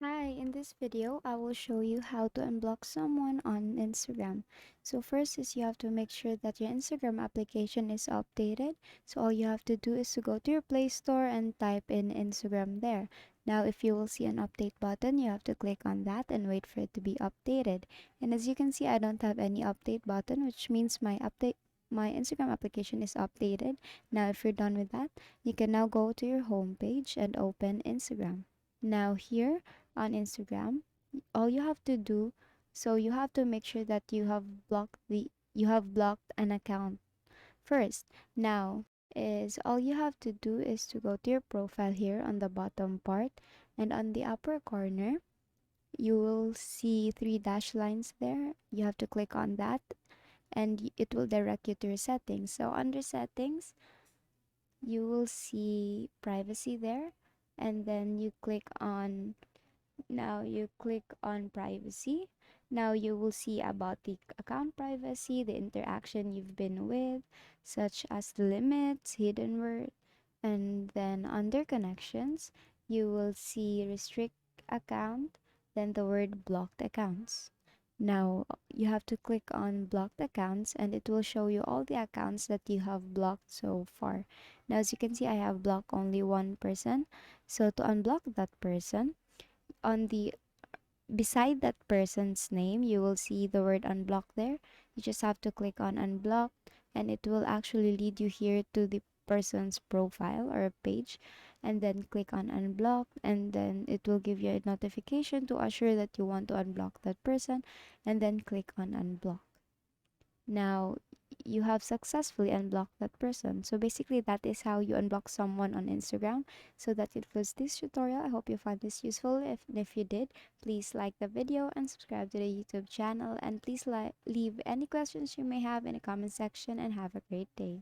Hi, in this video, I will show you how to unblock someone on Instagram. So first is you have to make sure that your Instagram application is updated. So all you have to do is to go to your Play Store and type in Instagram there. Now, if you will see an update button, you have to click on that and wait for it to be updated. And as you can see, I don't have any update button, which means my Instagram application is updated. Now, if you're done with that, you can now go to your home page and open Instagram. Now here on Instagram, all you have to do, so you have to make sure that you have blocked an account first. Now is all you have to do is to go to your profile here on the bottom part, and on the upper corner you will see three dash lines there. You have to click on that and it will direct you to your settings. So under settings, you will see privacy there, and then you click on privacy. Now you will see about the account privacy, the interaction you've been with, such as the limits, hidden word, and then under connections, you will see restrict account, then the word blocked accounts. Now you have to click on blocked accounts and it will show you all the accounts that you have blocked so far. Now as you can see, I have blocked only one person. So to unblock that person, on the beside that person's name, you will see the word unblock there. You just have to click on unblock and it will actually lead you here to the person's profile or page, and then click on unblock, and then it will give you a notification to assure that you want to unblock that person, and then click on unblock. Now you have successfully unblocked that person. So basically that is how you unblock someone on Instagram. So that it was this tutorial. I hope you find this useful. If you did, please like the video and subscribe to the YouTube channel, and please leave any questions you may have in the comment section, and have a great day.